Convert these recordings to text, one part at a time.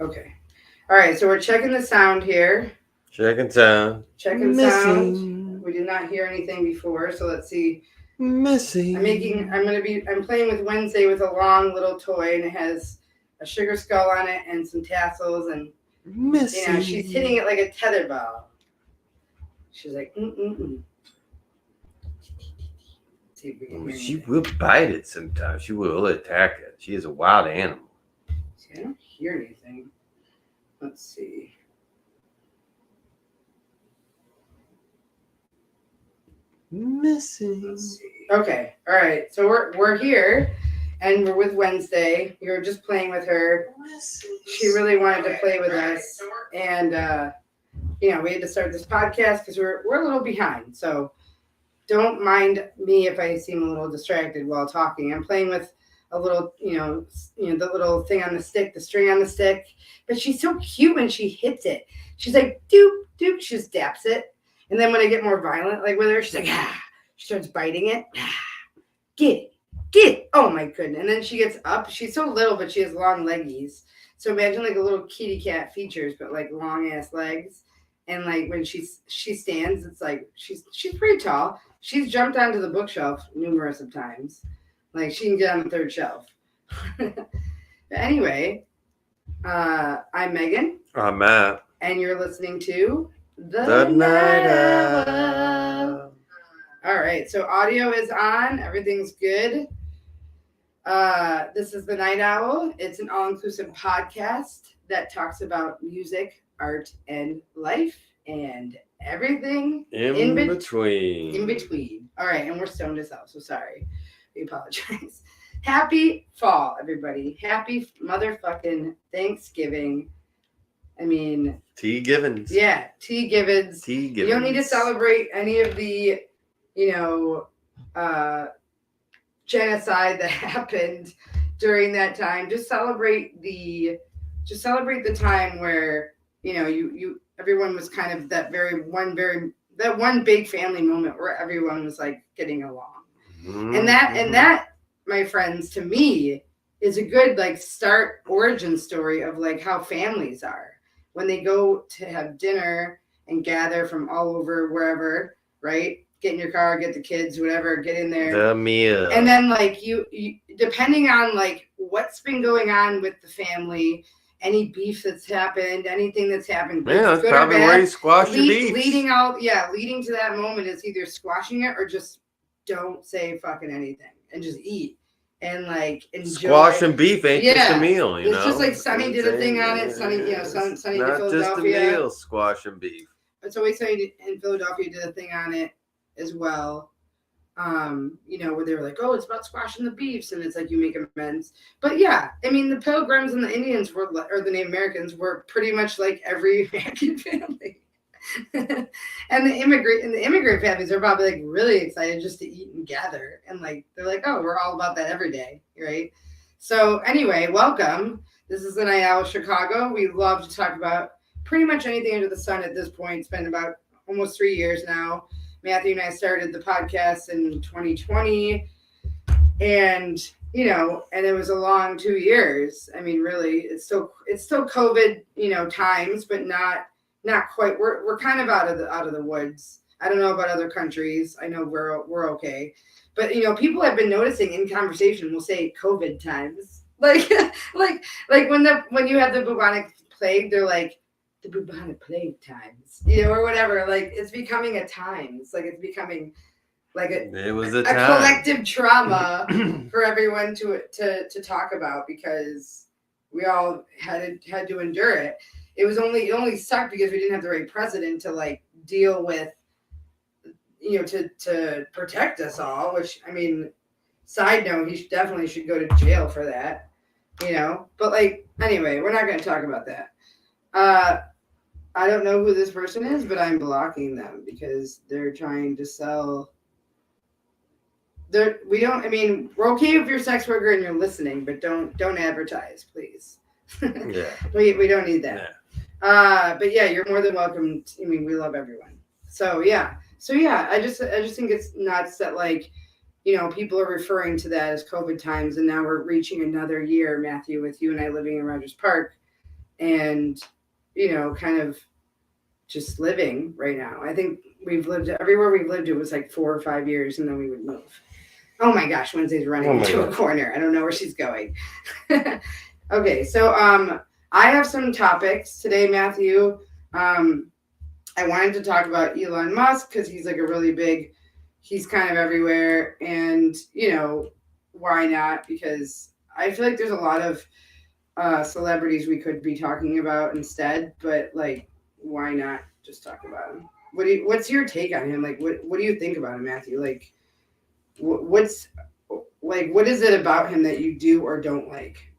Okay. All right. So we're checking the sound here. Checking sound. Checking sound. We did not hear anything before, so let's see. Missing. I'm playing with Wednesday with a long little toy, and it has a sugar skull on it and some tassels, and Missing. she's hitting it like a tetherball. She's like, See if we can hear She anything. will bite it sometimes. She will attack it. She is a wild animal. See, I don't hear anything. Let's see. Missing. Let's see. Okay. All right. So we're here, and we're with Wednesday. We were just playing with her. She really wanted to play with us, and we had to start this podcast because we're a little behind. So don't mind me if I seem a little distracted while talking. I'm playing with a little, the little thing on the stick, the string on the stick. But she's so cute when she hits it. She's like, doop, doop. She just daps it. And then when I get more violent, like with her, she's like, ah. She starts biting it. Ah. Get it. Oh my goodness. And then she gets up. She's so little, but she has long leggies. So imagine like a little kitty cat features, but like long ass legs. And like when she stands, it's like she's pretty tall. She's jumped onto the bookshelf numerous of times. Like she can get on the third shelf. But anyway, I'm Megan. I'm Matt. And you're listening to The Night Owl. All right, so audio is on. Everything's good. This is The Night Owl. It's an all-inclusive podcast that talks about music, art, and life, and everything in between. In between. All right, and we're stoned as hell, so sorry. We apologize. Happy fall, everybody. Happy motherfucking Thanksgiving. I mean... T. Givens. Yeah, T. Givens. T. Givens. You don't need to celebrate any of the, genocide that happened during that time. Just celebrate the time where, everyone was kind of that one big family moment where everyone was like getting along. Mm-hmm. And that, my friends, to me, is a good like start origin story of like how families are when they go to have dinner and gather from all over wherever, right? Get in your car, get the kids, whatever, get in there. The meal. And then like you depending on like what's been going on with the family, any beef that's happened, anything that's happened. Yeah, that's probably where you squash your beef. Leading to that moment is either squashing it or just don't say fucking anything and just eat. And like enjoy. Squash and beef ain't just a meal, It's just like Sunny did a thing on it. Sunny to Philadelphia. Not just a meal, squash and beef. It's always Sunny in Philadelphia did a thing on it as well. Where they were like, oh, it's about squashing the beefs, and it's like you make amends. But yeah, I mean, the Pilgrims and the Indians or the Native Americans were pretty much like every American family. And the immigrant families are probably like really excited just to eat and gather, and like they're like, oh, we're all about that every day, right? So anyway, welcome. This is the Night Owl Chicago. We love to talk about pretty much anything under the sun at this point. It's been about almost 3 years now. Matthew and I started the podcast in 2020, and and it was a long 2 years. I mean, really, it's still COVID, times, but not quite. We're kind of out of the woods. I don't know about other countries. I know we're okay, but people have been noticing in conversation. We'll say COVID times, like when you have the bubonic plague, they're like the bubonic plague times, or whatever. Like it's becoming a times. Like it's becoming like it was a collective trauma for everyone to talk about because we all had to endure it. It only sucked because we didn't have the right president to like deal with, to protect us all, which, I mean, side note, he definitely should go to jail for that, but like, anyway, we're not going to talk about that. I don't know who this person is, but I'm blocking them because they're trying to sell. We're okay if you're a sex worker and you're listening, but don't advertise, please. Yeah. We don't need that. Yeah. But yeah, you're more than welcome. We love everyone. So yeah, I just think it's nuts that like, people are referring to that as COVID times, and now we're reaching another year, Matthew, with you and I living in Rogers Park. and, you know, kind of just living right now. I think we've lived everywhere we've lived. It was like 4 or 5 years, and then we would move. Oh my gosh, Wednesday's running into a corner. I don't know where she's going. Okay, so I have some topics today, Matthew. I wanted to talk about Elon Musk because he's like a really big, he's kind of everywhere, and you know, why not? Because I feel like there's a lot of celebrities we could be talking about instead, but like, why not just talk about him? What's your take on him? Like, what do you think about him, Matthew? Like, what is it about him that you do or don't like?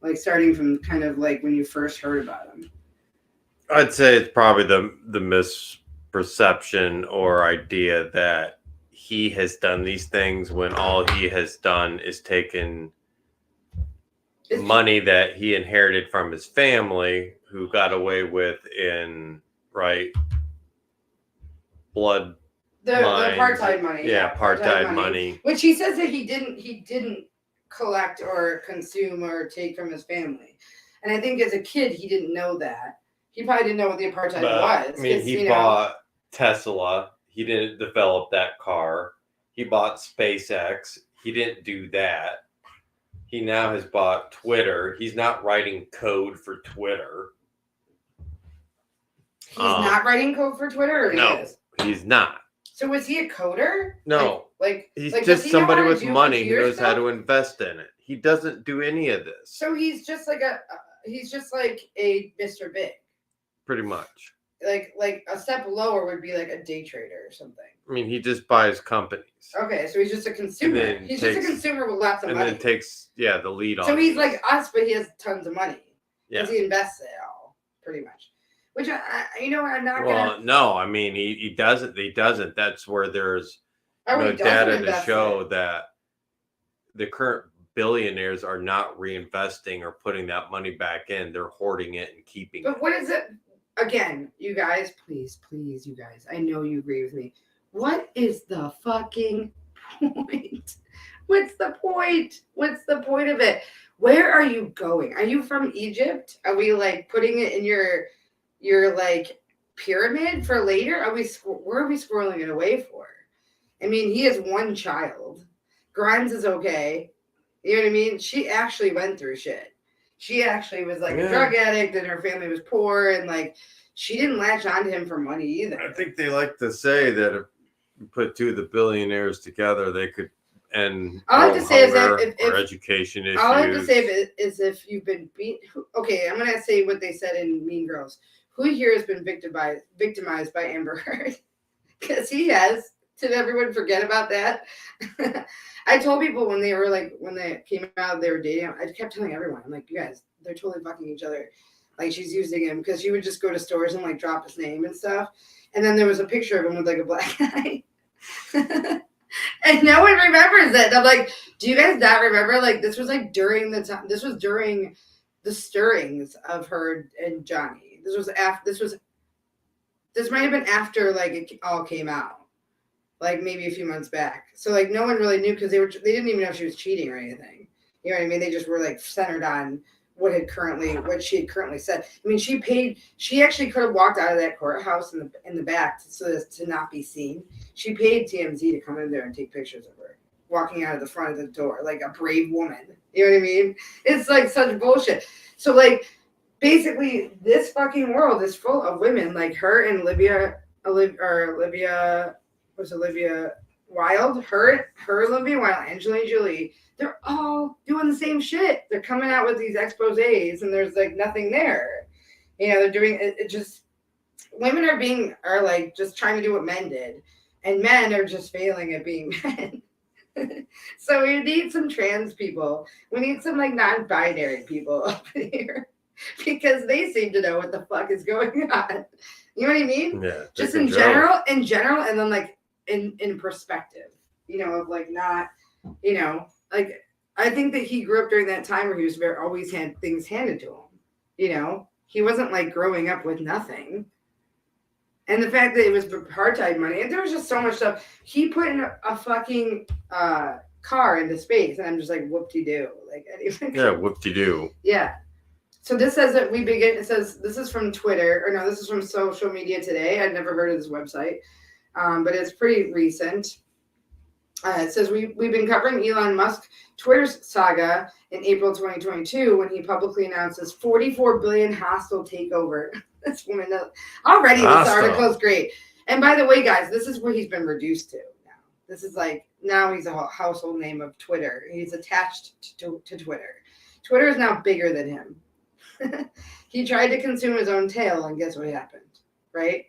Like, starting from kind of like when you first heard about him. I'd say it's probably the misperception or idea that he has done these things when all he has done is taken money that he inherited from his family, who got away with in blood. The apartheid money. Yeah, apartheid money. Which he says that he didn't collect or consume or take from his family. And I think as a kid, he didn't know that. He probably didn't know what the apartheid was. I mean, he bought Tesla. He didn't develop that car. He bought SpaceX. He didn't do that. He now has bought Twitter. He's not writing code for Twitter. He's not writing code for Twitter? Or no, he is? He's not. So was he a coder? No. He's just somebody with money who knows how to invest in it. He doesn't do any of this. So he's just like a Mr. Big. Pretty much. Like a step lower would be like a day trader or something. I mean, he just buys companies. Okay, so he's just a consumer. He's just a consumer with lots of money. And then takes the lead on. So he's like us, but he has tons of money. Yeah. Because he invests it all, pretty much. Which I'm not gonna. Well, no, I mean he doesn't. He doesn't. That's where there's data to show that the current billionaires are not reinvesting or putting that money back in. They're hoarding it and keeping it. But what is it? Again, you guys, please, you guys. I know you agree with me. What is the fucking point? What's the point? What's the point of it? Where are you going? Are you from Egypt? Are we like putting it in your like pyramid for later? Where are we squirreling it away for? I mean, he has one child. Grimes is okay. You know what I mean? She actually went through shit. She actually was like a drug addict and her family was poor and like she didn't latch on to him for money either. I think they like to say that if you put two of the billionaires together, they could end all I have to say is that if education issues. All I have to say is if you've been okay, I'm gonna say what they said in Mean Girls. Who here has been victimized by Amber Heard? Because he has. Did everyone forget about that? I told people when they came out, they were dating. I kept telling everyone, I'm like, you guys, they're totally fucking each other. Like she's using him because she would just go to stores and like drop his name and stuff. And then there was a picture of him with like a black guy. And no one remembers it. And I'm like, do you guys not remember? Like this was like during the time. This was during the stirrings of Heard and Johnny. This might have been after like it all came out. Like maybe a few months back. So like no one really knew because they didn't even know if she was cheating or anything. You know what I mean? They just were like centered on what she had currently said. I mean, she actually could have walked out of that courthouse in the back so as to not be seen. She paid TMZ to come in there and take pictures of her walking out of the front of the door like a brave woman. You know what I mean? It's like such bullshit. So like basically this fucking world is full of women like her and Olivia Wilde, Olivia Wilde, Angelina Jolie, they're all doing the same shit. They're coming out with these exposés and there's like nothing there. You know, they're doing it just women are like just trying to do what men did. And men are just failing at being men. So we need some trans people. We need some like non-binary people up here. Because they seem to know what the fuck is going on. You know what I mean? Yeah. Just in general, and then like in perspective, you know, of like not, you know, like I think that he grew up during that time where he was always had things handed to him. You know, he wasn't like growing up with nothing. And the fact that it was apartheid money, and there was just so much stuff. He put in a fucking car into space, and I'm just like, whoop-de-doo. Like, yeah, whoop-de-doo. Yeah. So this says that we begin. It says this is from Twitter, or no, this is from Social Media Today. I'd never heard of this website, but it's pretty recent. It says we've been covering Elon Musk Twitter's saga in April 2022 when he publicly announced his $44 billion hostile takeover. This woman already. This article is great. And by the way, guys, this is what he's been reduced to now. This is like now he's a household name of Twitter. He's attached to Twitter. Twitter is now bigger than him. He tried to consume his own tail, and guess what happened, right?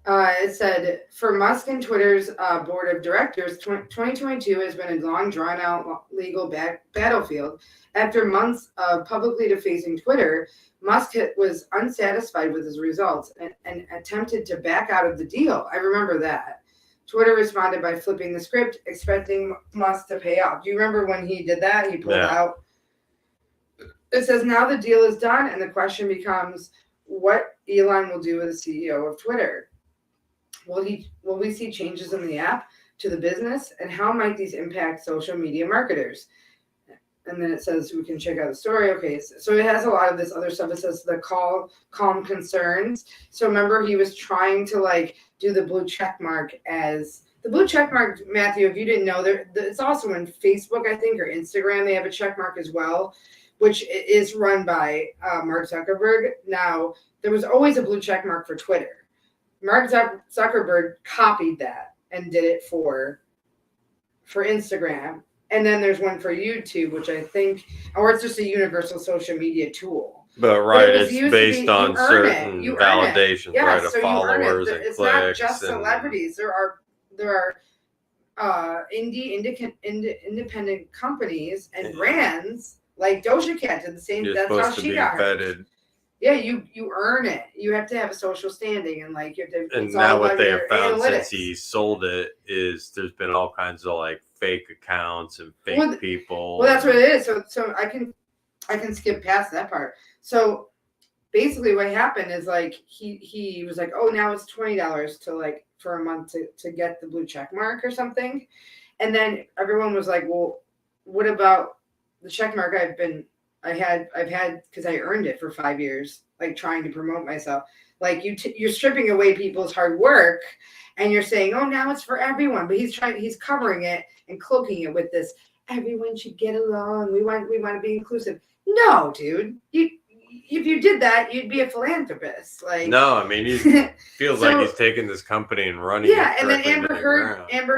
It said, for Musk and Twitter's board of directors, 2022 has been a long, drawn-out legal battlefield. After months of publicly defacing Twitter, Musk was unsatisfied with his results and attempted to back out of the deal. I remember that. Twitter responded by flipping the script, expecting Musk to pay off. Do you remember when he did that? He pulled out. It says, now the deal is done, and the question becomes what Elon will do as the CEO of Twitter. Will we see changes in the app to the business, and how might these impact social media marketers? And then it says we can check out the story. Okay, so it has a lot of this other stuff. It says the calm concerns. So remember, he was trying to like do the blue check mark as the blue check mark. Matthew, if you didn't know, it's also in Facebook, I think, or Instagram. They have a check mark as well, which is run by Mark Zuckerberg. Now, there was always a blue check mark for Twitter. Mark Zuckerberg copied that and did it for Instagram. And then there's one for YouTube, which I think, or it's just a universal social media tool. But it's based on certain validations, right? Of followers and it's clicks. Not just celebrities. There are independent companies and brands like Doja Cat did the same. That's how she got vetted. Yeah, you earn it. You have to have a social standing, and like you have to. And now what they have found since he sold it is there's been all kinds of like fake accounts and fake people. Well, that's what it is. So I can skip past that part. So basically, what happened is like he was like, oh, now it's $20 to like for a month to get the blue check mark or something, and then everyone was like, well, what about the check mark I've had because I earned it for 5 years, like trying to promote myself. Like you're stripping away people's hard work, and you're saying, "Oh, now it's for everyone." But he's covering it and cloaking it with this. Everyone should get along. We want to be inclusive. No, dude. If you did that, you'd be a philanthropist. Like no, I mean he feels like he's taking this company and running. Yeah, and then Amber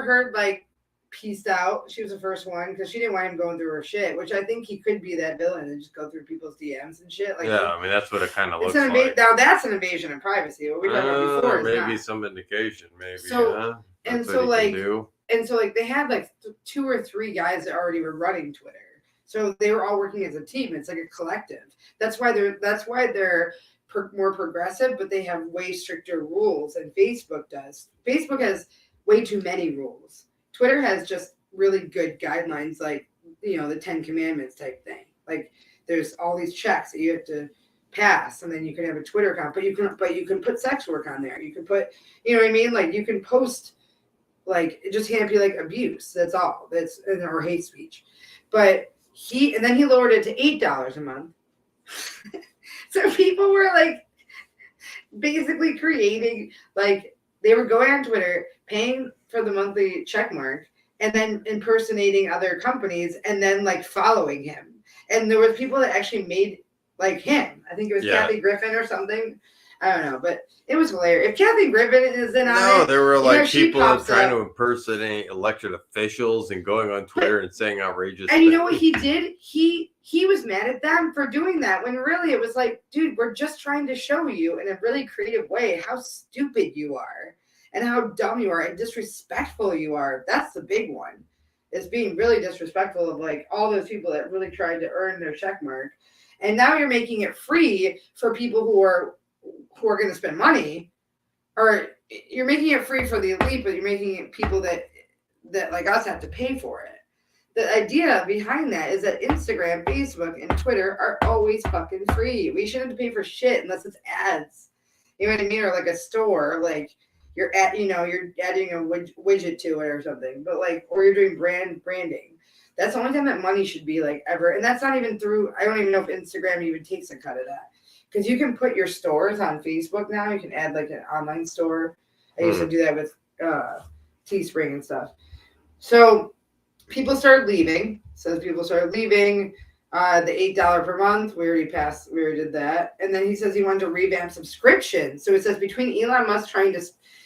Heard like pieced out. She was the first one because she didn't want him going through her shit, which I think he could be that villain and just go through people's DMs and shit. Like, yeah, I mean that's what it kind of looks like. Now that's an invasion of privacy. What we talked about before, maybe some indication, maybe. So they had like 2 or 3 guys that already were running Twitter. So they were all working as a team. It's like a collective. That's why they're more progressive, but they have way stricter rules than Facebook does. Facebook has way too many rules. Twitter has just really good guidelines, like, the 10 Commandments type thing. Like, there's all these checks that you have to pass, and then you can have a Twitter account. But you can put sex work on there. You can put, you know what I mean? Like, you can post, like, it just can't be like abuse. That's all. That's or hate speech. But he lowered it to $8 a month. So people were like, basically creating, like, they were going on Twitter, paying for the monthly check mark, and then impersonating other companies, and then like following him. And there was people that actually made like him. I think it was Kathy Griffin or something. I don't know, but it was hilarious. If Kathy Griffin is in on it, no, there were like people trying to impersonate elected officials and going on Twitter and saying outrageous. And you know what he did? He was mad at them for doing that when really it was like, dude, we're just trying to show you in a really creative way how stupid you are and how dumb you are and disrespectful you are. That's the big one, is being really disrespectful of like all those people that really tried to earn their check mark. And now you're making it free for people who are going to spend money, or you're making it free for the elite, but you're making it people that like us have to pay for it. The idea behind that is that Instagram, Facebook, and Twitter are always fucking free. We shouldn't have to pay for shit unless it's ads. You know what I mean? Or like a store, like you're adding a widget to it or something. But like, or you're doing branding. That's the only time that money should be like ever. And that's not even through, I don't even know if Instagram even takes a cut of that. Because you can put your stores on Facebook now. You can add like an online store. I used to do that with Teespring and stuff. So people started leaving. The $8 per month. We already did that. And then he says he wanted to revamp subscription. So it says between Elon Musk trying to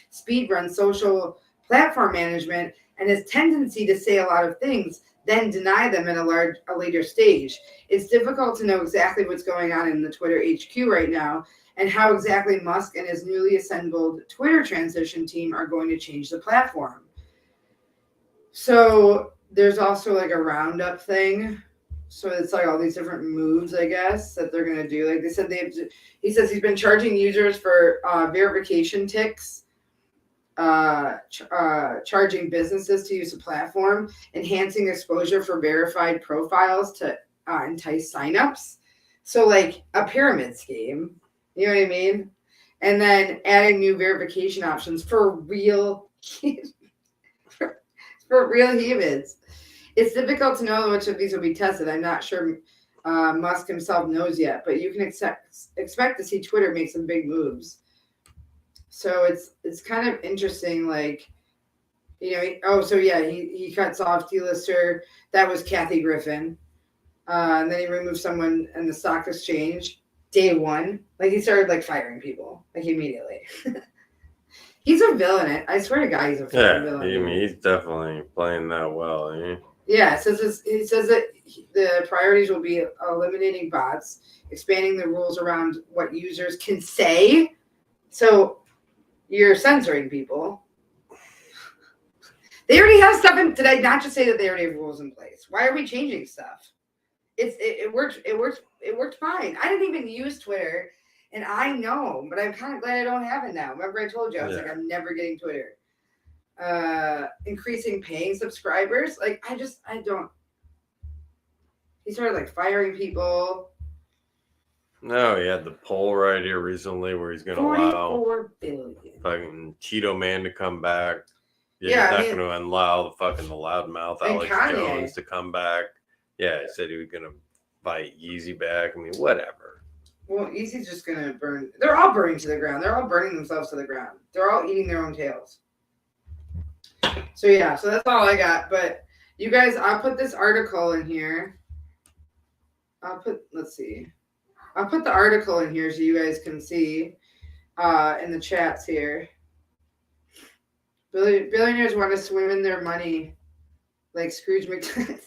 speed run social platform management and his tendency to say a lot of things, then deny them in a later stage. It's difficult to know exactly what's going on in the Twitter HQ right now and how exactly Musk and his newly assembled Twitter transition team are going to change the platform. So there's also like a roundup thing. So it's like all these different moves, I guess, that they're going to do. Like they said, he says he's been charging users for verification ticks. Charging businesses to use the platform, enhancing exposure for verified profiles to entice signups. So like a pyramid scheme, you know what I mean? And then adding new verification options for real for real humans. It's difficult to know which of these will be tested. I'm not sure Musk himself knows yet, but you can expect to see Twitter make some big moves. So it's kind of interesting, like, you know, he cuts off D-lister. That was Kathy Griffin. And then he removed someone in the stock exchange day one. Like he started like firing people like immediately. He's a villain. I swear to God, he's a villain. I mean, he's definitely playing that well. Eh? Yeah, he says that the priorities will be eliminating bots, expanding the rules around what users can say. So you're censoring people. They already have stuff in. Did I not just say that they already have rules in place? Why are we changing stuff? It worked. It worked fine. I didn't even use Twitter, and I know, but I'm kind of glad I don't have it now. Remember, I told you I was like, I'm never getting Twitter. Increasing paying subscribers. Like I don't. He started like firing people. No, he had the poll right here recently where he's going to allow $44 billion. Fucking Cheeto Man to come back. Yeah, he's not going to allow the loudmouth Alex Kanye Jones to come back. Yeah, he said he was going to fight Yeezy back. I mean, whatever. Well, Yeezy's just going to burn. They're all burning to the ground. They're all burning themselves to the ground. They're all eating their own tails. So yeah, so that's all I got. But you guys, I'll put this article in here. Let's see. I'll put the article in here so you guys can see in the chats here. Billionaires want to swim in their money like Scrooge McDuck.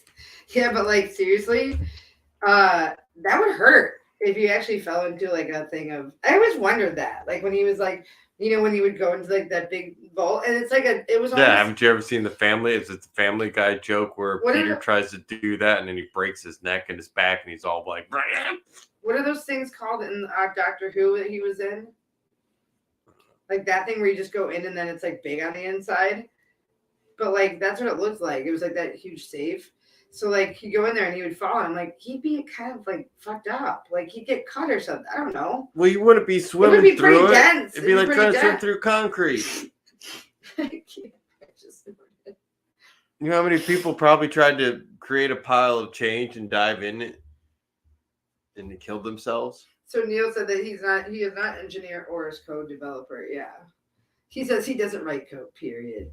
Yeah, but like seriously, that would hurt if you actually fell into like a thing of. I always wondered that, like when he was like, you know, when he would go into like that big vault, and it's like it was. Yeah, haven't you ever seen the Family? It's a Family Guy joke where Peter tries to do that, and then he breaks his neck and his back, and he's all like. What are those things called in Doctor Who that he was in? Like that thing where you just go in and then it's like big on the inside. But like that's what it looked like. It was like that huge safe. So like he'd go in there and he would fall. And like he'd be kind of like fucked up. Like he'd get cut or something. I don't know. Well, you wouldn't be swimming through it. It'd be like trying to swim through concrete. You know how many people probably tried to create a pile of change and dive in it? And they killed themselves. So Neil said that he is not engineer or is code developer. Yeah. He says he doesn't write code, period.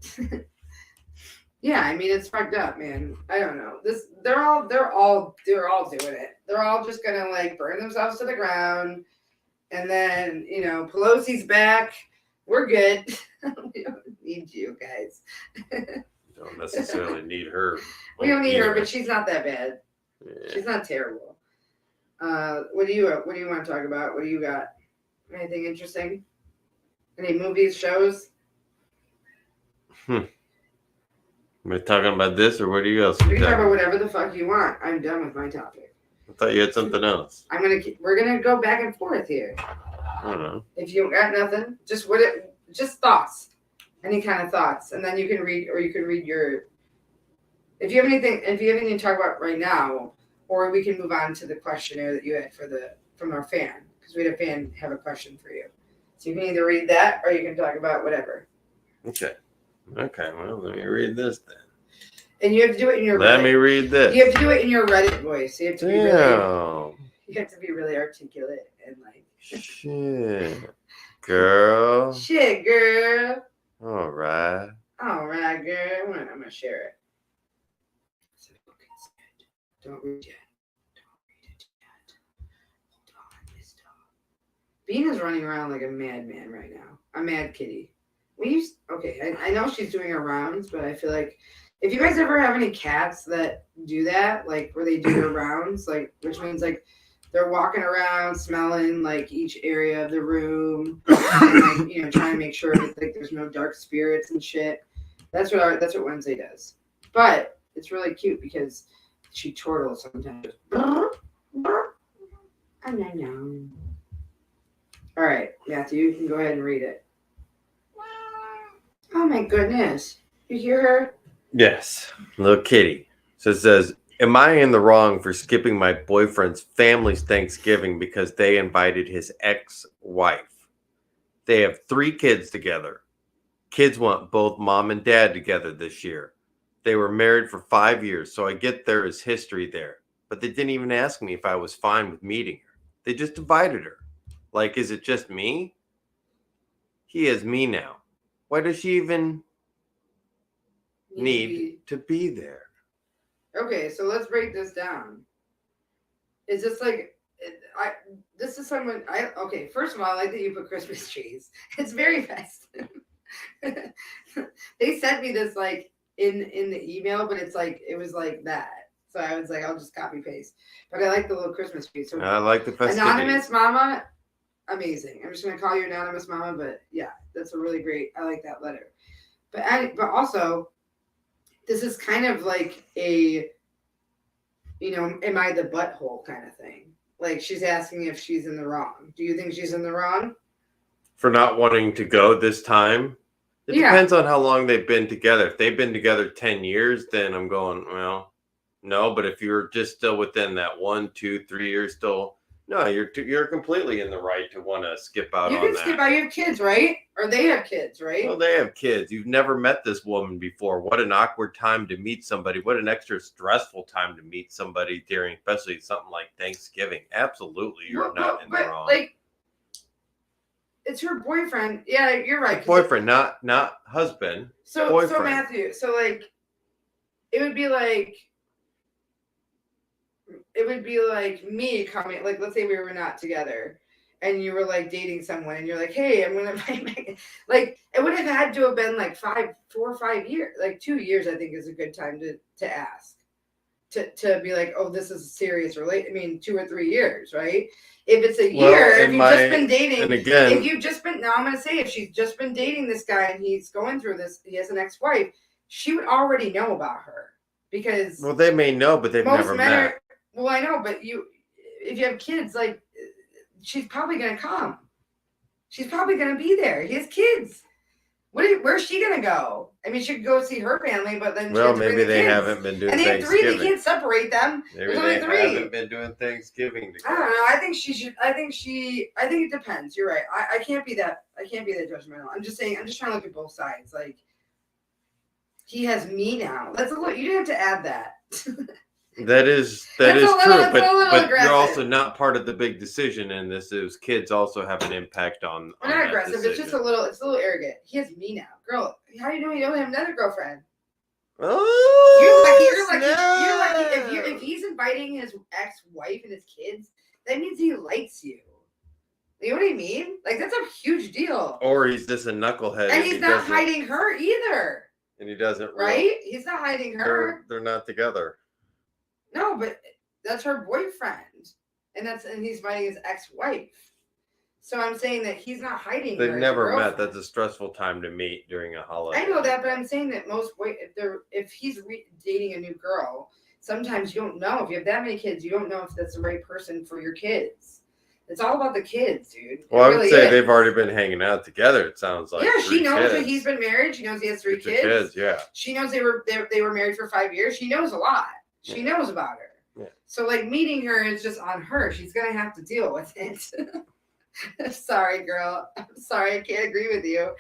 Yeah, I mean it's fucked up, man. I don't know. They're all doing it. They're all just gonna like burn themselves to the ground. And then, you know, Pelosi's back. We're good. We don't need you guys. Don't necessarily need her. We don't need her, but she's not that bad. Yeah. She's not terrible. What do you want to talk about? What do you got? Anything interesting? Any movies, shows? Am I talking about this or what do you else? You can talk about whatever the fuck you want. I'm done with my topic. I thought you had something else. We're gonna go back and forth here. I don't know. If you got nothing, just thoughts. Any kind of thoughts, and then you can read, or you can read your. If you have anything to talk about right now. Or we can move on to the questionnaire that you had from our fan, because we had a fan have a question for you. So you can either read that or you can talk about whatever. Okay. Well, let me read this then. And you have to do it in your Let me read this. You have to do it in your Reddit voice. You have to be really, You have to do it in your Reddit voice. You have to be really articulate and like Shit, girl. Shit, girl. All right, girl. I'm gonna share it. Don't read yet. Hold on, Bean is running around like a madman right now. A mad kitty. I know she's doing her rounds, but I feel like if you guys ever have any cats that do that, like where they do their rounds, like which means like they're walking around smelling like each area of the room, and, like, trying to make sure that like there's no dark spirits and shit. That's what Wednesday does. But it's really cute because she chortles sometimes. I know. All right, Matthew, you can go ahead and read it. Oh my goodness. You hear her? yes, little kitty. So it says, am I in the wrong for skipping my boyfriend's family's Thanksgiving because they invited his ex-wife? They have 3 kids together. Kids want both mom and dad together this year. They were married for 5 years, so I get there is history there. But they didn't even ask me if I was fine with meeting her. They just invited her. Like, is it just me? He has me now. Why does she even need to be there? Okay, so let's break this down. Is this like this is someone okay, first of all, I like that you put Christmas trees. It's very festive. They sent me this like in the email, but it's like it was like that. So I was like, I'll just copy paste. But I like the little Christmas tree. So I like the festivities. Anonymous Mama, amazing. I'm just gonna call you Anonymous Mama, but yeah, that's a really great. I like that letter. But also, this is kind of like a, am I the butthole kind of thing? Like she's asking if she's in the wrong. Do you think she's in the wrong? For not wanting to go this time? It depends on how long they've been together. If they've been together 10 years, then I'm going, well, no. But if you're just still within that 1, 2, 3 years still, no, you're completely in the right to want to skip out on that. You can skip out. You have kids, right? Or they have kids, right? Well, they have kids. You've never met this woman before. What an awkward time to meet somebody. What an extra stressful time to meet somebody during, especially something like Thanksgiving. Absolutely, you're not in the wrong. Like, it's her boyfriend. Yeah, you're right. Boyfriend, not husband. So Matthew, so like, it would be like me coming, like, let's say we were not together and you were like dating someone and you're like, hey, I'm going to like, it would have had to have been like 4 or 5 years, like 2 years, I think is a good time to ask, to be like, oh, this is a serious relate. I mean, 2 or 3 years, right? If it's a year, if you've just been dating, if you've just been, now I'm going to say, if she's just been dating this guy and he's going through this, he has an ex-wife, she would already know about her because. Well, they may know, but they've never met. Well, I know, but if you have kids, like, she's probably going to come. She's probably going to be there. He has kids. Where's she going to go? I mean, she could go see her family, but then maybe they haven't been doing Thanksgiving. And they have 3, they can't separate them. Maybe they haven't been doing Thanksgiving together. I don't know. I think it depends. You're right. I can't be that judgmental. I'm just saying, I'm just trying to look at both sides. Like, he has me now. You didn't have to add that. That is true, but you're also not part of the big decision in this. Is kids also have an impact on. We're not aggressive. Decision. It's just a little arrogant. He has me now, girl. How do you know you don't have another girlfriend? Oh, you're lucky. If he's inviting his ex-wife and his kids, that means he likes you. You know what I mean? Like, that's a huge deal. Or he's just a knucklehead, and he's not hiding her either. And he doesn't. Right? He's not hiding her. They're not together. No, but that's her boyfriend, and he's fighting his ex-wife. So I'm saying that he's not hiding. They've never met. That's a stressful time to meet during a holiday. I know that, but I'm saying that if he's dating a new girl, sometimes you don't know. If you have that many kids, you don't know if that's the right person for your kids. It's all about the kids, dude. Well, I would say they've already been hanging out together. It sounds like. Yeah, she knows that he's been married. She knows he has 3 kids. Yeah. She knows they were married for 5 years. She knows a lot. She knows about her. Yeah. So, like, meeting her is just on her. She's going to have to deal with it. Sorry, girl. I'm sorry. I can't agree with you.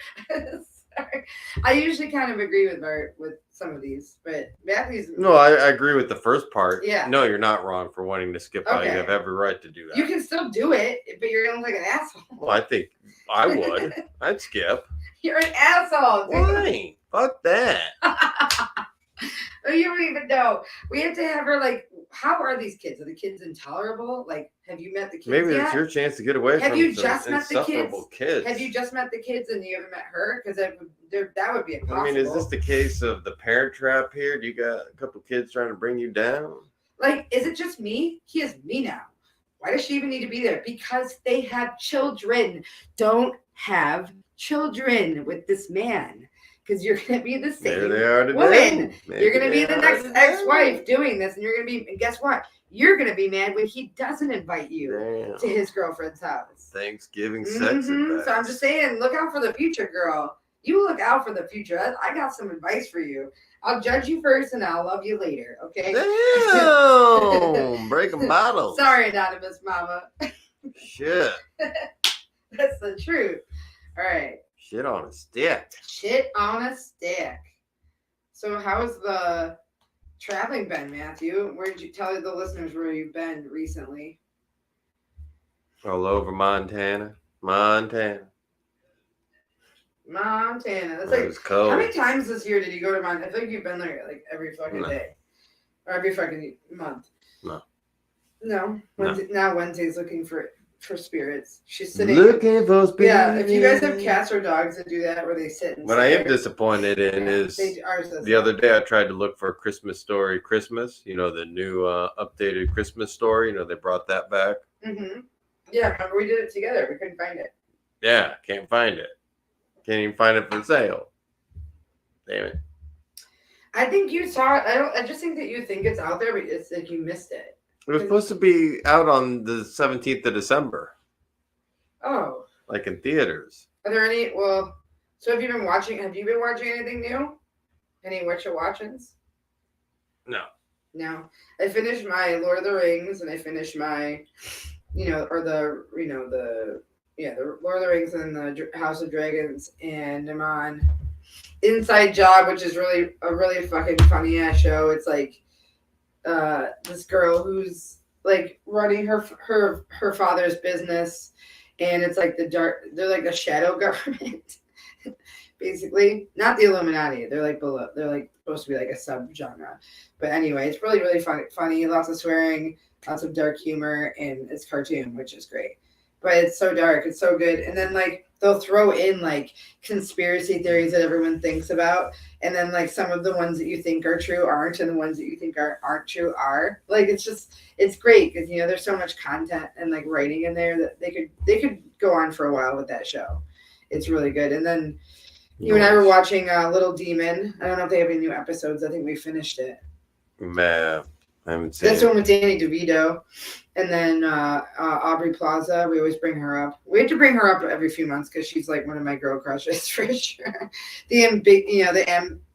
I usually kind of agree with Bart with some of these, but Matthew's. No, I agree with the first part. Yeah. No, you're not wrong for wanting to skip out. You Okay. have every right to do that. You can still do it, but you're gonna look like an asshole. Well, I think I would. I'd skip. You're an asshole. Dude. Why? Fuck that. You don't even know. We have to have her like. How are these kids? Are the kids intolerable? Like, have you met the kids Maybe yet? it's your chance to get away Have from you some just met the insufferable kids. Have you just met the kids and you haven't met her? Because that would be impossible. I mean, is this the case of the parent trap here? Do you got a couple kids trying to bring you down? Like, is it just me? He is me now. Why does she even need to be there? Because they have children. Don't have children with this man. Because you're going to be the same There they are today. woman. Maybe You're going to be they the are next today. ex-wife doing this. And you're going to be, and guess what? You're going to be mad when he doesn't invite you Damn. to his girlfriend's house. Thanksgiving sex So I'm just saying, look out for the future, girl. You look out for the future. I got some advice for you. I'll judge you first and I'll love you later, okay? Damn. Breaking bottles. Sorry, anonymous mama. Shit. That's the truth. All right. Shit on a stick. Shit on a stick. So how's the traveling been, Matthew? Where did you tell the listeners where you've been recently? All over Montana. Montana. That's It like, was cold. how many times this year did you go to Montana? I feel like you've been there like every fucking No. day. Or every fucking month. No. No. No. Now Wednesday's looking for spirits. She's sitting. Looking for spirits. Yeah, if you guys have cats or dogs that do that where they sit and What I am disappointed in is ours does the that. other day I tried to look for a Christmas Story Christmas. You know, the new updated Christmas story. You know, they brought that back. Mm-hmm. Yeah, remember we did it together. We couldn't find it. Yeah, can't find it. Can't even find it for sale. Damn it. I think you saw it. I just think that you think it's out there, but it's like you missed it. It was supposed to be out on the 17th of December, Oh, like in theaters. are there any? Well, so have you been watching anything new? Any what you're watchings? No. No. I finished my Lord of the Rings, and I finished my, the Lord of the Rings and the House of Dragons, and I'm on Inside Job, which is a really fucking funny ass show. It's like this girl who's like running her father's business, and it's like they're like the shadow government. Basically, not the Illuminati. They're like below. They're like supposed to be like a subgenre. But anyway, it's really, really funny. Lots of swearing, lots of dark humor, and it's cartoon, which is great. But it's so dark. It's so good. And then like they'll throw in like conspiracy theories that everyone thinks about, and then like some of the ones that you think are true aren't, and the ones that you think aren't true are. Like it's great because there's so much content and like writing in there that they could go on for a while with that show. It's really good. And then you and I were watching Little Demon. I don't know if they have any new episodes. I think we finished it. Man, I haven't seen This it. one with Danny DeVito. And then Aubrey Plaza. We always bring her up. We have to bring her up every few months because she's like one of my girl crushes for sure. The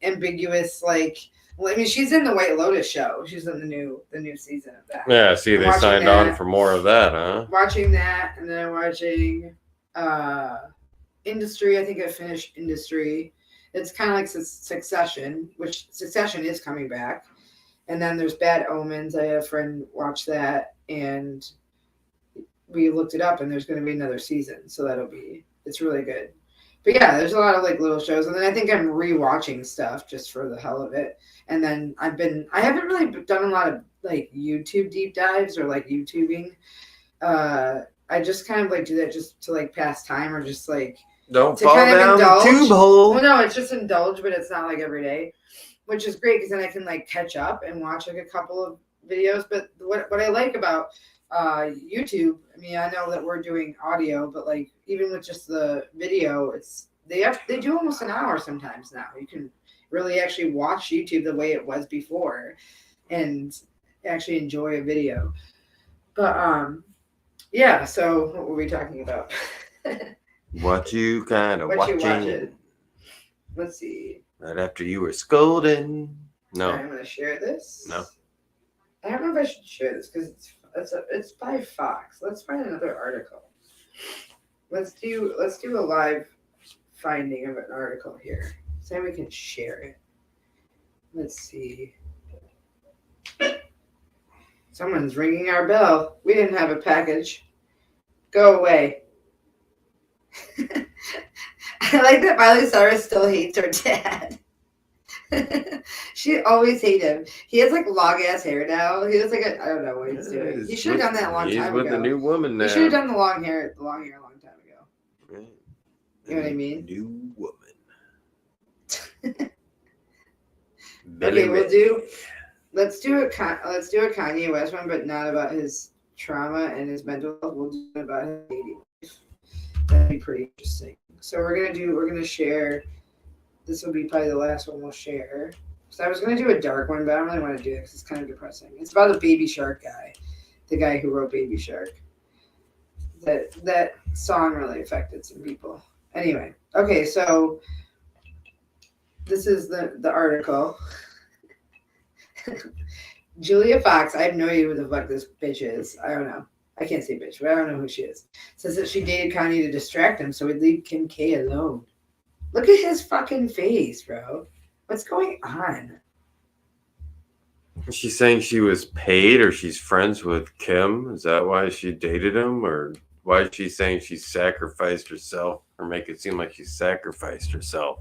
ambiguous, like, well, I mean, she's in the White Lotus show. She's in the new season of that. Yeah, see, they Watching signed that. on for more of that, huh? Watching that, and then watching Industry. I think I finished Industry. It's kind of like Succession, which Succession is coming back. And then there's Bad Omens. I had a friend watch that, and we looked it up, and there's going to be another season. So it's really good. But yeah, there's a lot of like little shows. And then I think I'm rewatching stuff just for the hell of it. And then I haven't really done a lot of like YouTube deep dives or like YouTubing. I just kind of like do that just to like pass time or just like Don't to fall kind of down the indulge. tube hole. Well, no, it's just indulge, but it's not like every day, which is great because then I can like catch up and watch like a couple of videos. But what I like about YouTube, I mean, I know that we're doing audio, but like even with just the video, they do almost an hour sometimes now. You can really actually watch YouTube the way it was before and actually enjoy a video. But yeah, so what were we talking about? What you kind of What you watching? watching? Let's see. Right after you were scolding. No. Sorry, I'm going to share this. No. I don't know if I should share this because it's by Fox. Let's find another article. Let's do a live finding of an article here. So we can share it. Let's see. Someone's ringing our bell. We didn't have a package. Go away. I like that Miley Cyrus still hates her dad. She always hated him. He has like long ass hair now. He has like I don't know what he's doing. He should have done that a long time ago. He's with a new woman now. He should have done the long hair a long time ago. Right. You know what I mean? New woman. Okay, let's do a Kanye West one, but not about his trauma and his mental health. We'll do it about his dating life. That'd be pretty interesting. So we're gonna share. This will be probably the last one we'll share. So I was gonna do a dark one, but I don't really want to do it because it's kind of depressing. It's about the Baby Shark guy, the guy who wrote Baby Shark. That song really affected some people. Anyway, okay, so this is the article. Julia Fox, I have no idea who the fuck this bitch is. I don't know. I can't say bitch, but I don't know who she is. Says that she dated Kanye to distract him, so he'd leave Kim K alone. Look at his fucking face, bro. What's going on? Is she saying she was paid or she's friends with Kim? Is that why she dated him? Or why is she saying she sacrificed herself or make it seem like she sacrificed herself?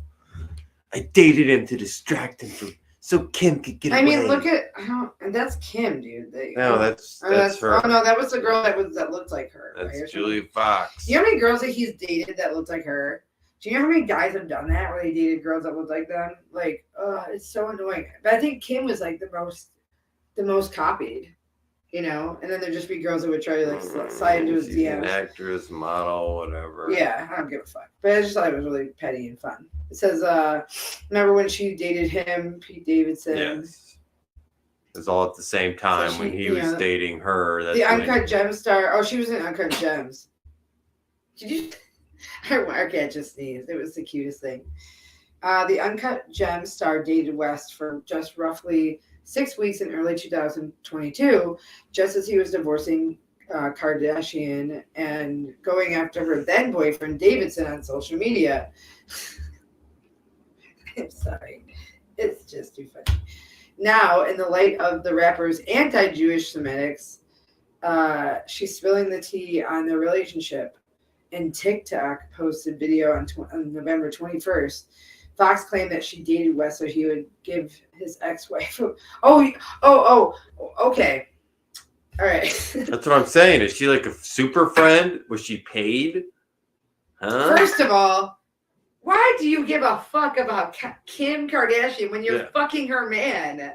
I dated him to distract him so Kim could get away. I mean, look at how that's Kim, dude. No, that's her. Oh no, that was the girl that looked like her. That's right? Julia Fox. Do you know how many girls that he's dated that looked like her? Do you know how many guys have done that where they dated girls that looked like them? Like, it's so annoying. But I think Kim was like the most copied, you know. And then there'd just be girls that would try to like slide into his She's DMs. an actress, model, whatever. Yeah, I don't give a fuck. But I just thought it was really petty and fun. It says, remember when she dated him, Pete Davidson? Yes. It was all at the same time when he was dating her. That's the Uncut Gems star. Oh, she was in Uncut Gems. Did you? I can't just sneeze. It was the cutest thing. The Uncut Gems star dated West for just roughly 6 weeks in early 2022, just as he was divorcing Kardashian and going after her then boyfriend Davidson on social media. I'm sorry. It's just too funny. Now, in the light of the rapper's anti-Jewish Semitics, she's spilling the tea on their relationship. And TikTok posted video on November 21st. Fox claimed that she dated West so he would give his ex-wife. Okay. All right. That's what I'm saying. Is she like a super friend? Was she paid? Huh? First of all, why do you give a fuck about Kim Kardashian when you're fucking her man?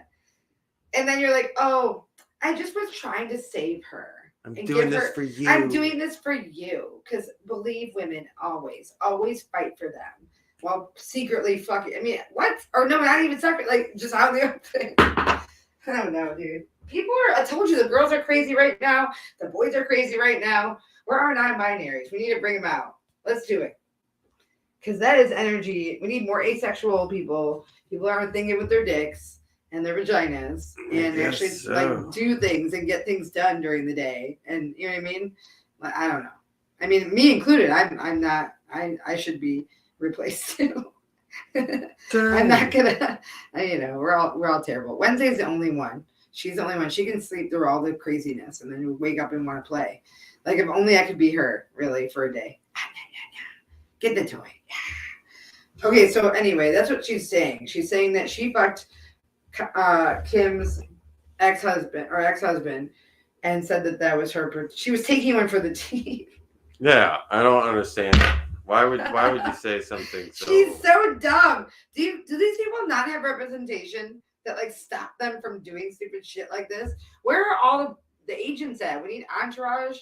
And then you're like, oh, I just was trying to save her. I'm doing this for you. I'm doing this for you. Because believe women always fight for them. While secretly fucking, I mean, what? Or no, not even secret, like just out in the open. I don't know, dude. I told you the girls are crazy right now. The boys are crazy right now. Where are non-binaries? We need to bring them out. Let's do it. Because that is energy. We need more asexual people. People aren't thinking with their dicks and their vaginas and actually like do things and get things done during the day. And you know what I mean? Like, I don't know. I mean, me included. I'm not. I should be replaced too. I'm not gonna. We're all terrible. Wednesday's the only one. She's the only one. She can sleep through all the craziness and then wake up and want to play. Like if only I could be her really for a day. Get the toy. Okay, so anyway, that's what she's saying. She's saying that she fucked Kim's ex-husband and said that was her. She was taking one for the team. Yeah, I don't understand. Why would you say something so? She's so dumb. Do these people not have representation that like stop them from doing stupid shit like this? Where are all the agents at? We need entourage.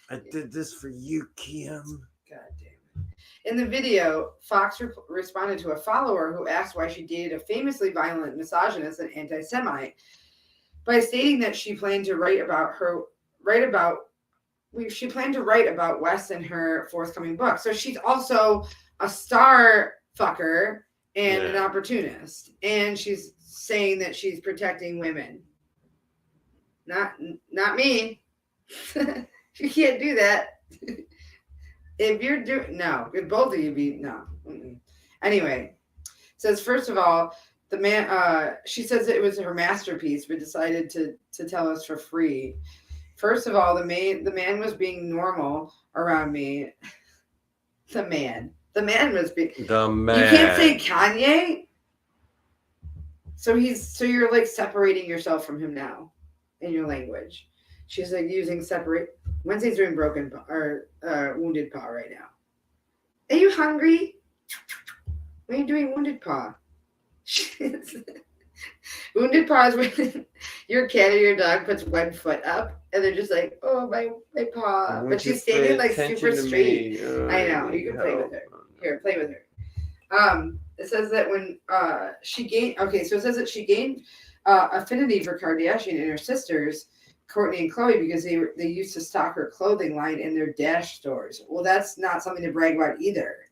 I did this for you, Kim. God damn it. In the video, Fox responded to a follower who asked why she dated a famously violent misogynist and anti-Semite by stating that she planned to write about West in her forthcoming book. So she's also a star fucker and an opportunist. And she's saying that she's protecting women. Not me. You can't do that. If you're doing no, if both of you be no. Mm-mm. Anyway, says first of all, the man. She says it was her masterpiece, but decided to tell us for free. First of all, the man was being normal around me. The man was being. The man. You can't say Kanye. So you're like separating yourself from him now, in your language. She's like using separate. Wednesday's doing broken or wounded paw right now. Are you hungry? What are you doing, wounded paw? Wounded paw is when your cat or your dog puts one foot up and they're just like, oh my paw. But she's standing like super straight. I know. You can play with her. Here, play with her. It says that when she gained. Okay, so it says that she gained affinity for Kardashian and her sisters, Kourtney and Khloe, because they used to stock her clothing line in their Dash stores. Well, that's not something to brag about either,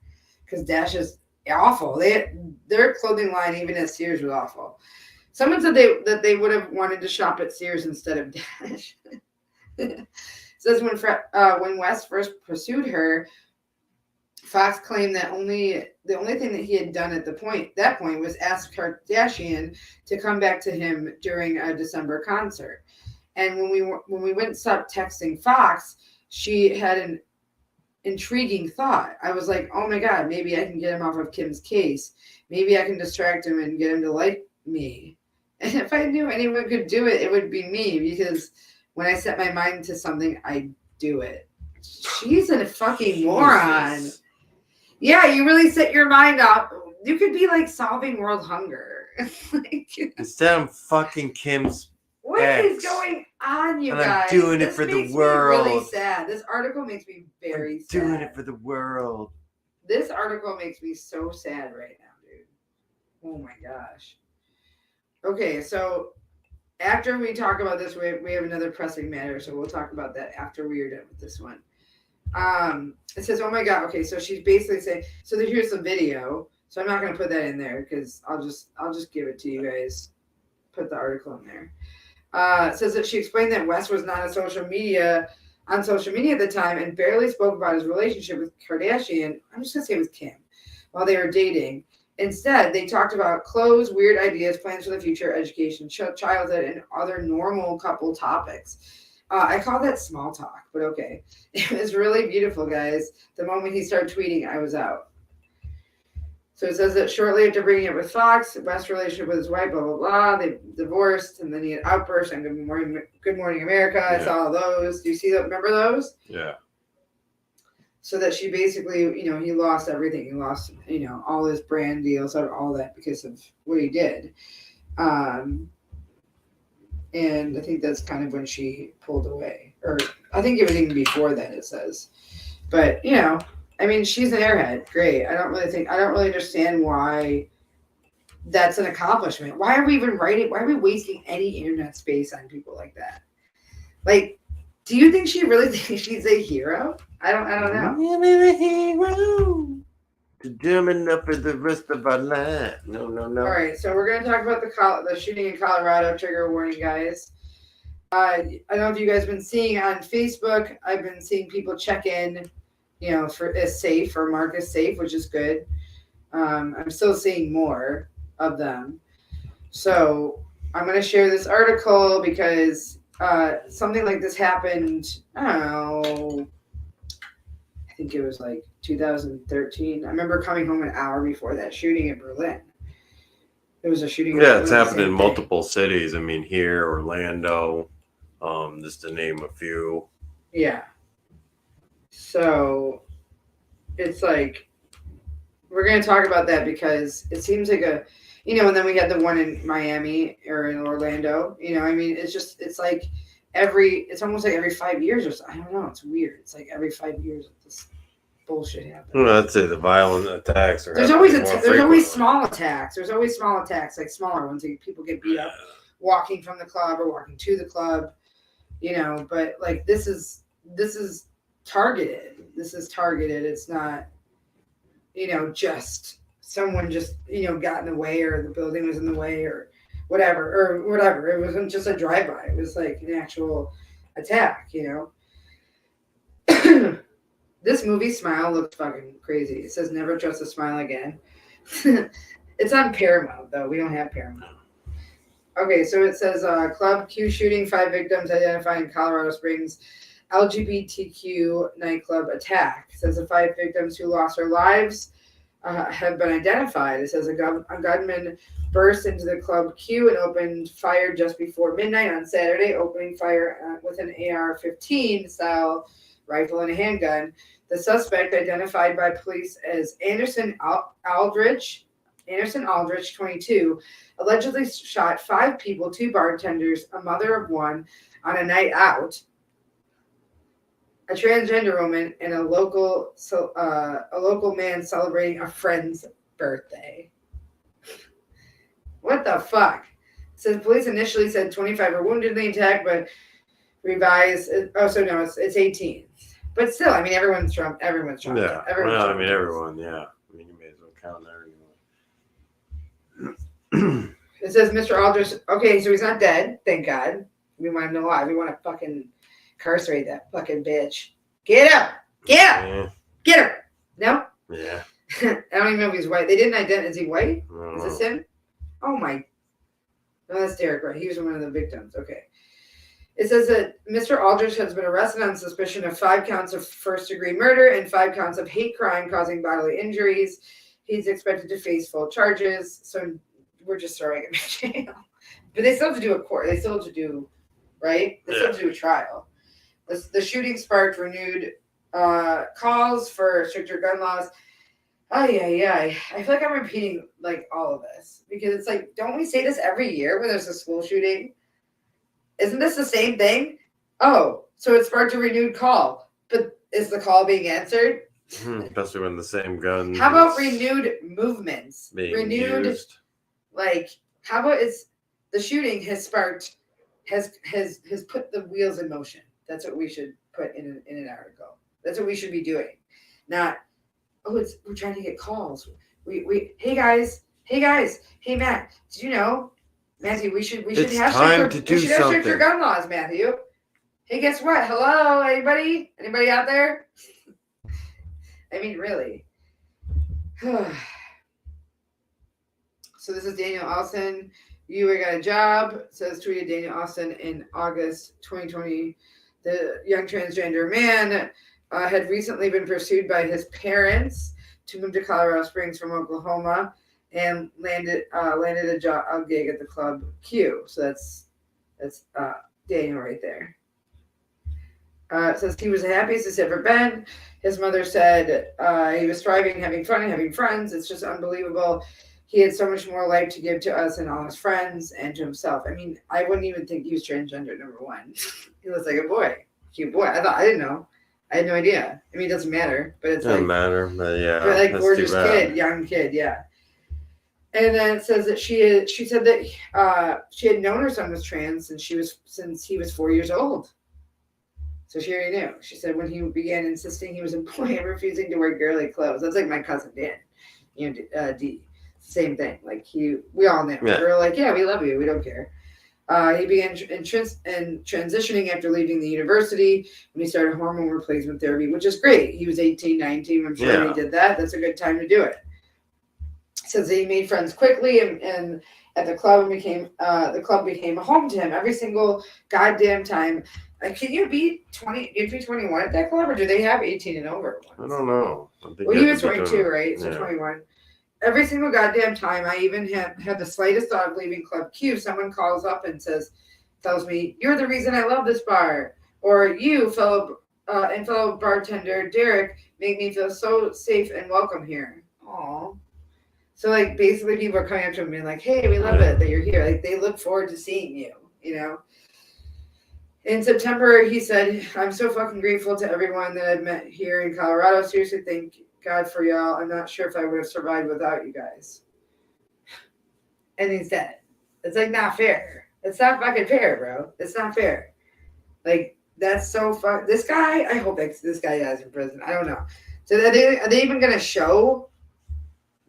because Dash is awful. Their clothing line, even at Sears, was awful. Someone said that they would have wanted to shop at Sears instead of Dash. It says when West first pursued her, Fox claimed that the only thing that he had done at that point was ask Kardashian to come back to him during a December concert. And when we went and stopped texting Fox, she had an intriguing thought. I was like, oh my God, maybe I can get him off of Kim's case. Maybe I can distract him and get him to like me. And if I knew anyone could do it, it would be me, because when I set my mind to something, I do it. She's a fucking moron. Yeah, you really set your mind up. You could be like solving world hunger. Instead of fucking Kim's What is going on, you guys? I'm doing it for the world. Really sad. This article makes me very sad. Doing it for the world. This article makes me so sad right now, dude. Oh my gosh. Okay, so after we talk about this, we have another pressing matter, so we'll talk about that after we are done with this one. It says, oh my God. Okay, so she's basically saying, so here's the video. So I'm not going to put that in there because I'll just give it to you guys. Put the article in there. It says that she explained that West was not on social media at the time and barely spoke about his relationship with Kardashian. I'm just going to say with Kim while they were dating. Instead, they talked about clothes, weird ideas, plans for the future, education, childhood, and other normal couple topics. I call that small talk, but okay. It was really beautiful, guys. The moment he started tweeting, I was out. So it says that shortly after bringing it with Fox, West's relationship with his wife, blah, blah, blah, they divorced, and then he had outbursts on Good Morning America. Yeah. I saw those. Do you see that? Remember those? Yeah. So that she basically, he lost everything. He lost, all his brand deals, all that because of what he did. And I think that's kind of when she pulled away. Or I think it was even before that, it says. But, she's an airhead. Great. I don't really understand why that's an accomplishment. Why are we even writing? Why are we wasting any internet space on people like that? Like, do you think she really thinks she's a hero? I don't know. I'm a hero. Dumb enough for the rest of our life. No. All right, so we're going to talk about the shooting in Colorado. Trigger warning, guys. I don't know if you guys have been seeing on Facebook. I've been seeing people check in, for is safe or mark as safe, which is good. I'm still seeing more of them. So I'm going to share this article because something like this happened, I don't know, I think it was like 2013. I remember coming home an hour before that shooting in Berlin. It was a shooting. Yeah, it's happened in multiple cities. Here, Orlando, just to name a few. Yeah. So it's like, we're going to talk about that because it seems like and then we had the one in Miami or in Orlando, it's like it's almost like every 5 years or so. I don't know. It's weird. It's like every 5 years this bullshit happens. Well, I'd say the violent attacks are. There's always small attacks. There's always small attacks, like smaller ones. Like people get beat up walking from the club or walking to the club, But like this is targeted. This is targeted. It's not, just someone got in the way or the building was in the way or whatever. It wasn't just a drive-by. It was like an actual attack, This movie Smile looks fucking crazy. It says never trust a smile again. It's on Paramount though. We don't have Paramount. Okay, so it says Club Q shooting, 5 victims identified in Colorado Springs. LGBTQ nightclub attack. It says the 5 victims who lost their lives have been identified. It says a gunman burst into the Club Q and opened fire just before midnight on Saturday, opening fire with an AR-15 style rifle and a handgun. The suspect, identified by police as Anderson Aldrich, 22, allegedly shot 5 people, 2 bartenders, a mother of 1, on a night out, a transgender woman, and a local man celebrating a friend's birthday. What the fuck? It says police initially said 25 were wounded in the attack, but revised. Oh, so no, it's 18. But still, I mean, everyone's Trump. Everyone's Trump. Yeah. Well, I mean, everyone. Yeah. I mean, you may as well count everyone. It says Mr. Aldrich. Okay, so he's not dead. Thank God. We want him alive. We want to fucking incarcerate that fucking bitch. Get up! Get up! Yeah. Get her! No? Yeah. I don't even know if he's white. They didn't identify. Is he white? I don't Is know. this him? Oh my. No, that's Derek, right? He was one of the victims. Okay. It says that Mr. Aldrich has been arrested on suspicion of 5 counts of first-degree murder and 5 counts of hate crime causing bodily injuries. He's expected to face full charges. So we're just throwing him in jail. But they still have to do a court. They still have to do, right? They still have to do a trial. The shooting sparked renewed calls for stricter gun laws. Oh, yeah. I feel like I'm repeating, like, all of this. Because it's like, don't we say this every year when there's a school shooting? Isn't this the same thing? Oh, so it sparked a renewed call. But is the call being answered? Especially when the same gun. How about renewed movements? Being Renewed, used. like, how about it's the shooting has sparked, has put the wheels in motion. That's what we should put in an article. That's what we should be doing. Not, we're trying to get calls. Hey guys, hey Matt, did you know, Matthew, we should It's have time to do stricter something. gun laws, Matthew. Hey, guess what? Hello, anybody out there? I mean, really. So this is Daniel Austin. You got a job, says tweeted Daniel Austin in August 2020. The young transgender man had recently been pursued by his parents to move to Colorado Springs from Oklahoma and landed a gig at the Club Q. So that's Daniel right there. It says he was the happiest he's ever been. His mother said he was thriving, having fun, and having friends. It's just unbelievable. He had so much more life to give to us and all his friends and to himself. I mean, I wouldn't even think he was transgender, number one. He was like a boy, cute boy. I didn't know. I had no idea. I mean, it doesn't matter, but it's Doesn't like, matter, but yeah. but like that's gorgeous too bad. kid, young kid, yeah. And then it says that she said that she had known her son was trans since he was 4 years old. So she already knew. She said when he began insisting he was a boy and refusing to wear girly clothes. That's like my cousin Dan, D. Same thing. Like we all knew. Yeah. We were like, yeah, we love you. We don't care. He began transitioning after leaving the university when he started hormone replacement therapy, which is great. He was 18, 19. I'm sure he did that. That's a good time to do it. Says that he made friends quickly and at the club became a home to him every single goddamn time. Can you be 20? You be 21 at that club, or do they have 18 and over ones? I don't know. Well, he was 22, right? So 21. Every single goddamn time, I even had the slightest thought of leaving Club Q, someone calls up and tells me, "You're the reason I love this bar," or "You, fellow bartender Derek, make me feel so safe and welcome here." Aww. So like basically, people are coming up to him and being like, "Hey, we love it that you're here." Like they look forward to seeing you. You know. In September, he said, "I'm so fucking grateful to everyone that I've met here in Colorado. Seriously, thank God for y'all. I'm not sure if I would have survived without you guys." And he's dead. It's like not fair. It's not fucking fair, bro. It's not fair. Like that's so fuck. This guy. I hope this guy dies in prison. I don't know. So are they even gonna show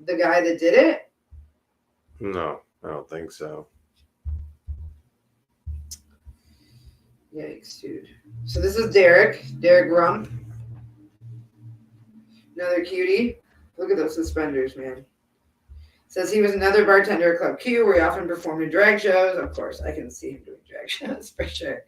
the guy that did it? No, I don't think so. Yikes, dude. So this is Derek Rump. Another cutie. Look at those suspenders, man. Says he was another bartender at Club Q, where he often performed in drag shows. Of course, I can see him doing drag shows for sure.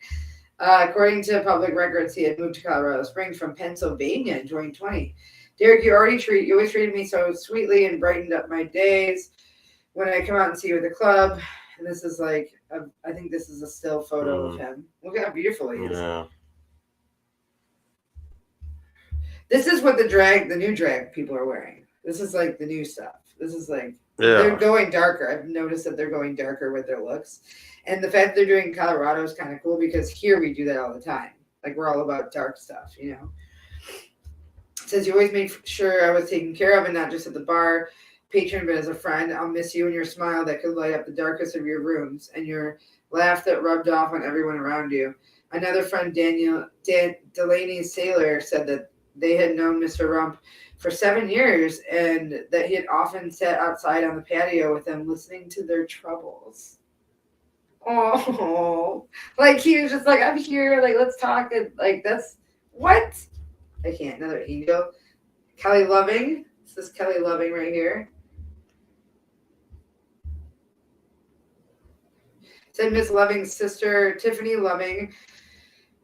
According to public records, he had moved to Colorado Springs from Pennsylvania in 2020. Derek, you always treated me so sweetly and brightened up my days when I come out and see you at the club. And this is like, I think this is a still photo of him. Look at how beautiful he is. Yeah. This is what the new drag people are wearing. This is like the new stuff. This is like, Yeah. they're going darker. I've noticed that they're going darker with their looks. And the fact that they're doing Colorado is kind of cool because here we do that all the time. Like we're all about dark stuff, you know. It says you always made sure I was taken care of and not just at the bar, patron, but as a friend. I'll miss you and your smile that could light up the darkest of your rooms and your laugh that rubbed off on everyone around you. Another friend, Delaney Saylor, said that they had known Mr. Rump for 7 years and that he had often sat outside on the patio with them listening to their troubles. Oh, like he was just like, I'm here, like let's talk. And like that's what? I can't. Another ego. Kelly Loving. This is Kelly Loving right here. Said Miss Loving's sister, Tiffany Loving,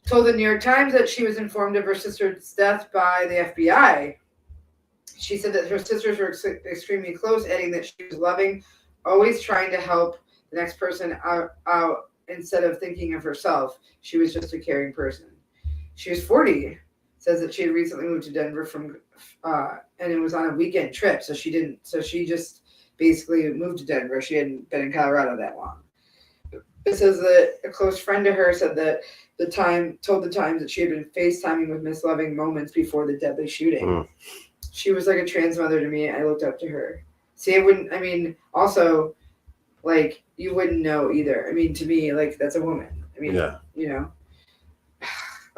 told the New York Times that she was informed of her sister's death by the FBI. She said that her sisters were extremely close, adding that she was loving, always trying to help the next person out instead of thinking of herself. She was just a caring person. She was 40. Says that she had recently moved to Denver from, and it was on a weekend trip. So she just basically moved to Denver. She hadn't been in Colorado that long. It says that a close friend to her said that told the Times that she had been FaceTiming with Miss Loving moments before the deadly shooting. She was like a trans mother to me. I looked up to her. See, also, like, you wouldn't know either. I mean, to me, like, that's a woman. I mean, Yeah. You know.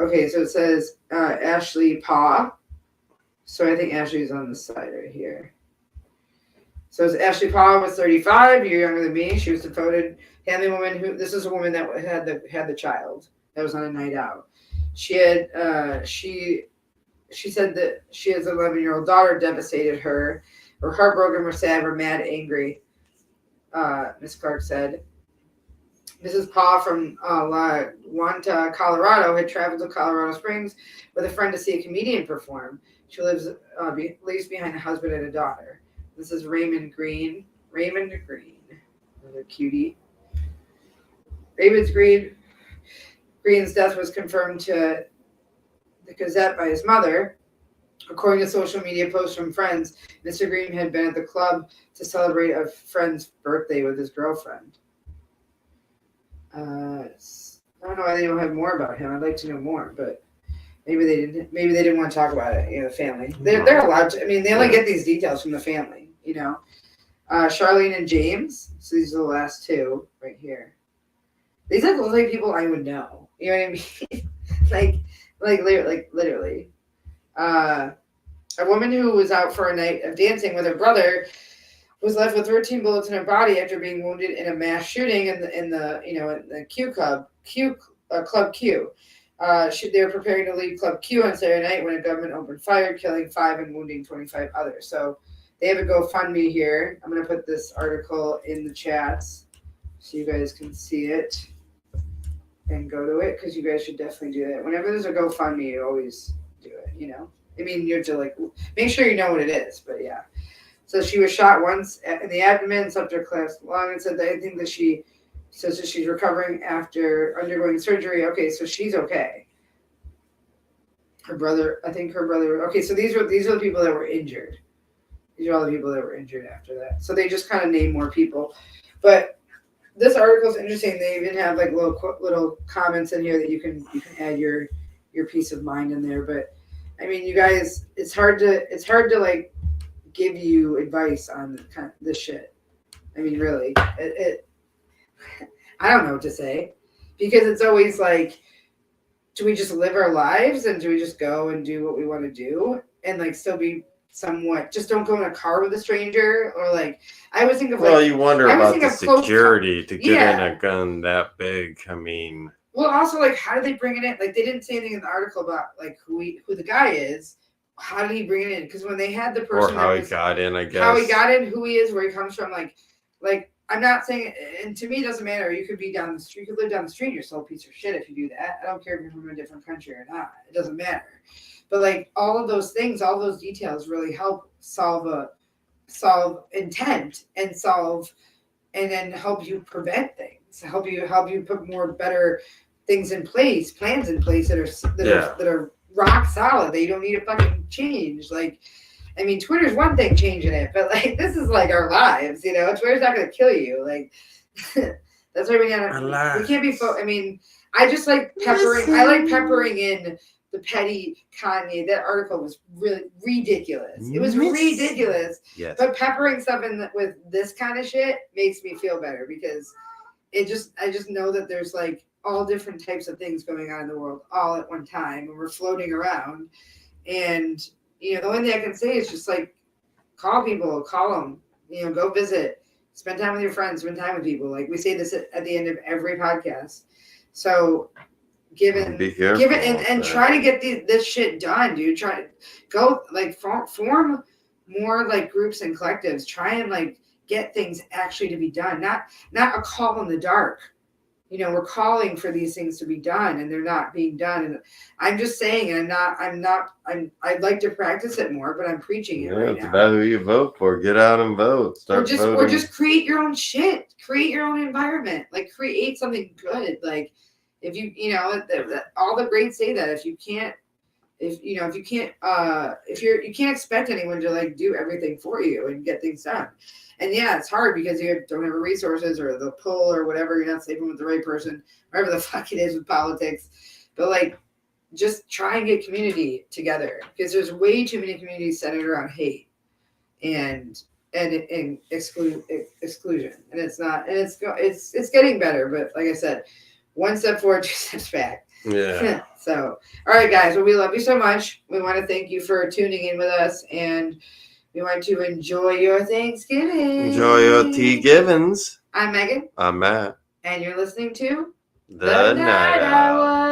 Okay, so it says Ashley Paw. So I think Ashley's on the side right here. So Ashley Paw was 35, year younger than me. She was devoted family woman this is a woman that had the child that was on a night out. She had she said that she has an 11-year-old daughter, devastated her. We're heartbroken, we're sad, we're mad, angry. Miss Clark said. Mrs. Paw from La Junta, Colorado, had traveled to Colorado Springs with a friend to see a comedian perform. She leaves behind a husband and a daughter. This is Raymond Green. Raymond Green, another cutie. Green's death was confirmed to the Gazette by his mother. According to social media posts from friends, Mr. Green had been at the club to celebrate a friend's birthday with his girlfriend. I don't know why they don't have more about him. I'd like to know more, but maybe they didn't. Maybe they didn't want to talk about it. You know, the family. They're allowed to. I mean, they only get these details from the family. You know, Charlene and James. So these are the last two right here. These are the only people I would know. You know what I mean? like literally. A woman who was out for a night of dancing with her brother was left with 13 bullets in her body after being wounded in a mass shooting in the Club Q. They were preparing to leave Club Q on Saturday night when a government opened fire, killing 5 and wounding 25 others. So they have a GoFundMe here. I'm going to put this article in the chats so you guys can see it and go to it, because you guys should definitely do that. Whenever there's a GoFundMe, you always do it, you know. I mean, you have to make sure you know what it is, but yeah. So she was shot once in the abdomen, subject class lung, and said that I think that she says that she's recovering after undergoing surgery. Okay, so she's okay. Her brother. Okay, so these are the people that were injured. These are all the people that were injured after that. So they just kind of name more people. But this article is interesting. They even have like little comments in here that you can add your peace of mind in there. But I mean, you guys, it's hard to like give you advice on this shit. I mean, really, I don't know what to say, because it's always like, do we just live our lives and do we just go and do what we want to do and like still be somewhat, just don't go in a car with a stranger? Or like, I always think of like, well, you wonder about the security to get yeah. in a gun that big. I mean, well, also like, how do they bring it in? Like, they didn't say anything in the article about like who the guy is, how did he bring it in? Because when they had the Or person, how that he was, got in, I guess. how he got in, who he is, where he comes from, like I'm not saying, and to me it doesn't matter. You could be down the street, you could live down the street, and you're still a piece of shit if you do that. I don't care if you're from a different country or not. It doesn't matter. But like all of those things, all those details really help solve intent and then help you prevent things. Help you put more better things in place, plans in place that are rock solid, that you don't need to fucking change. Like, I mean, Twitter's one thing changing it, but like this is like our lives, you know. Twitter's not gonna kill you. Like that's why we can't be I mean, I just like peppering in the petty Kanye. That article was really ridiculous. It was ridiculous. Yes. But peppering stuff in with this kind of shit makes me feel better, because I just know that there's like all different types of things going on in the world all at one time, and we're floating around. And you know, the only thing I can say is just like call them, you know, go visit, spend time with your friends, spend time with people. Like we say this at the end of every podcast. So give it and try to get this shit done, dude. Try to go like form more like groups and collectives. Try and like get things actually to be done. Not a call in the dark. You know, we're calling for these things to be done and they're not being done. And I'm just saying, and I'd like to practice it more, but I'm preaching it right now. It's about who you vote for. Get out and vote. Start voting. Or just create your own shit. Create your own environment. Like create something good. Like if you know, all the greats say that if you can't expect anyone to like do everything for you and get things done. And yeah, it's hard because you don't have the resources or the pull or whatever. You're not sleeping with the right person, whatever the fuck it is with politics. But like, just try and get community together, because there's way too many communities centered around hate and exclusion. And it's not, and it's getting better. But like I said, one step forward, 2 steps back. Yeah. So, all right, guys. Well, we love you so much. We want to thank you for tuning in with us, and we want to enjoy your Thanksgiving. Enjoy your T. Givens. I'm Megan. I'm Matt. And you're listening to The Night Hour.